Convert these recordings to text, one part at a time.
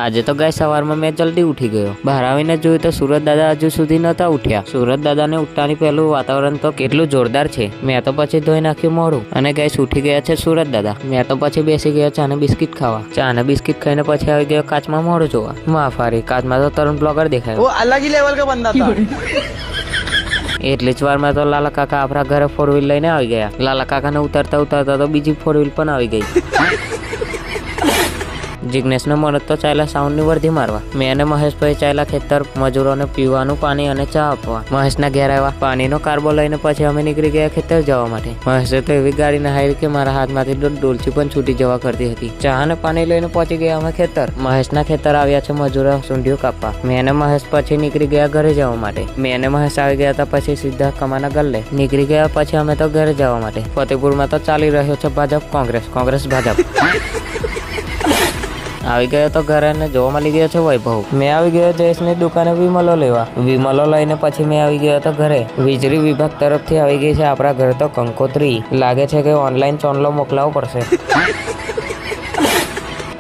આજે તો ગાય સવારમાં મેં જલ્દી ઉઠી ગયો. બહાર આવીને જોયું તો સુરત દાદા હજુ સુધી નતા ઉઠ્યા. સુરત દાદાને ઉઠતાની પહેલું વાતાવરણ તો કેટલું જોરદાર છે. મેં તો પછી ધોઈ નાખ્યું મોઢું અને ગાય ઉઠી ગયા છે સુરત દાદા. મેં તો પછી બેસી ગયો ચા ને બિસ્કિટ ખાવા. ચા ને બિસ્કિટ ખાઈને પછી આવી ગયો કાચમાં મોઢું જોવા. માફારી કાચમાં તો તરુણ બ્લોગર દેખાયો. वो अलग ही लेवल का बंदा था. એટલી જ વારમાં તો લાલા કાકા આપણા ઘરે ફોર વ્હીલ લઈને આવી ગયા. લાલા કાકાને ઉતરતા ઉતરતા તો બીજી ફોર વ્હીલ પણ આવી ગઈ. જિગ્નેશને મનોજ તો ચાલ્યા સાઉન્ડની વર્ધી મારવા. મેં અને મહેશભાઈ ચાલ્યા ખેતર મજૂરોને પીવાનું પાણી અને ચા આપવા. મહેશના ઘેર આવ્યા. પાણીનો કાર્બો લઈને પછી અમે નીકળી ગયા ખેતર જવા માટે. મહેશે તો એવી ગાડી નહાવી કે મારા હાથમાંથી ડોલચી પણ છૂટી જવા કરતી હતી. ચા અને પાણી લઈને પહોંચી ગયા અમે ખેતર. મહેશના ખેતર આવ્યા છે મજૂરો સૂંઢીઓ કાપવા. મેં અને મહેશ પછી નીકળી ગયા ઘરે જવા માટે. મેં અને મહેશ આવી ગયા હતા પછી સીધા કમાના ગલ્લે નીકળી ગયા. પછી અમે તો ઘરે જવા માટે. ફતેપુરમાં તો ચાલી રહ્યો છે ભાજપ કોંગ્રેસ ભાજપ. આવી ગયો તો ઘરે ને જોવા મળી ગયો છે વૈભવ. મેં આવી ગયો જયેશની દુકાને વિમલો લેવા. વિમલો લઈને પછી મેં આવી ગયો તો ઘરે. વીજળી વિભાગ તરફથી આવી ગઈ છે આપણા ઘરે તો કંકોત્રી. લાગે છે કે ઓનલાઈન ચોનલો મોકલાવવો પડશે.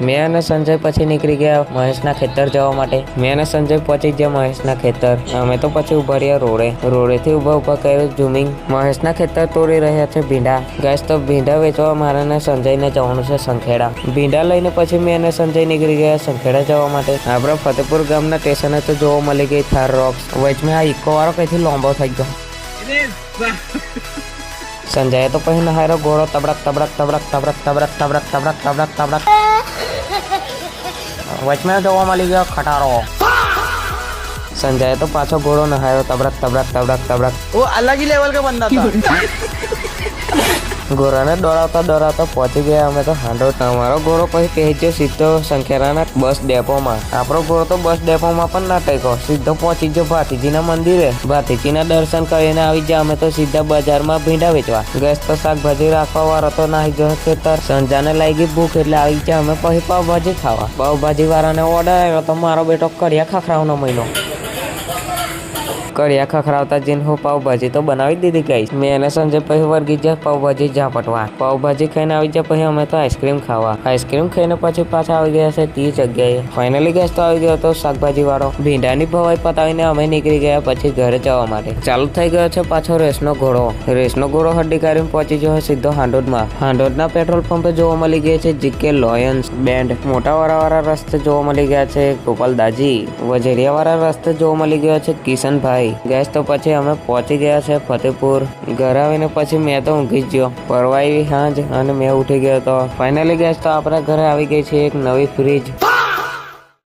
મેં અને સંજય પછી નીકળી ગયા મહેશના ખેતર જવા માટે. મેં અને સંજય પહોંચી ગયા મહેશના ખેતર. અમે તો પછી ઉભા રહ્યા રોડેથી ઉભા કર્યું ઝૂમિંગ. મહેશના ખેતર તોડી રહ્યા છે ભીંડા. ગેસ તો ભીંડા વેચવા મારે ને સંજયને જવાનું છે સંખેડા. ભીંડા લઈને પછી મેં અને સંજય નીકળી ગયા સંખેડા જવા માટે. આપણા ફતેપુર ગામના સ્ટેશને તો જોવા મળી ગઈ થાર રોક્સ. વચમાં આ ઇકો વાળો કઈથી લાંબો થઈ ગયો. સંજયે તો પછી નહાયરો ઘોડો તબડક. વચમાં જોવા મળી ગયો ખટારો. સંજયે તો પાછો ઘોડો નહાયો તબડક. वो अलग ही लेवल का बंदा था. ઘોડાને દોડાવતા પહોંચી ગયા અમે તો હાંડોદ. અમારો ઘોડો પછી પહોંચ્યો સીધો સંખેરાના બસ ડેપોમાં. આપણો ઘોડો તો બસ ડેપોમાં પણ ના ટેકો. સીધો પહોંચી ગયો ભાતીજીના મંદિરે. ભાતીજીના દર્શન કરીને આવી ગયા અમે તો સીધા બજારમાં ભીંડા વેચવા. ગેસ તો શાકભાજી રાખવા વાળો તો નાહી ગયો ખેતર. સંજાને લાગી ભૂખ એટલે આવી ગયા અમે પછી પાવભાજી ખાવા. પાવભાજી વાળાને ઓર્ડર આવ્યો તો મારો બેટો કડિયા ખાખરાવનો મહિનો. કડિયા ખખરાવતા જીન હું પાવભાજી તો બનાવી દીધી ગઈ. મેં અને સંજય પછી વર્ગી ગયા પાવભાજી ઝાપટવા. પાવભાજી ખાઈને આવી ગયા પછી અમે તો આઈસ્ક્રીમ ખાવા. આઈસ્ક્રીમ ખાઈને પછી પાછા આવી ગયા છે તે જગ્યાએ. ફાઇનલી ગેસ તો આવી ગયો હતો શાકભાજી વાળો. ભીંડાની ભવાઈ પતાવીને અમે નીકળી ગયા પછી ઘરે જવા માટે. ચાલુ થઈ ગયો છે પાછો રેસનો ઘોડો હડ્ડી કાઢીને પહોંચી ગયો સીધો હાંડોદમાં. હાંડોદના પેટ્રોલ પંપે જોવા મળી ગયા છે જીકે લોયન્સ બેન્ડ. મોટા વાળા રસ્તે જોવા મળી ગયા છે ગોપાલદાજી. વજેરિયા વાળા રસ્તે જોવા મળી ગયો છે કિશનભાઈ. ગેસ તો પછી અમે પહોંચી ગયા છે ફતેપુર. ઘરે આવીને પછી મેં તો ઊંઘી જ ગયો. પરવાઈ સાંજ અને મેં ઉઠી ગયો તો ફાઇનલી ગેસ તો આપણા ઘરે આવી ગઈ છે એક નવી ફ્રીજ.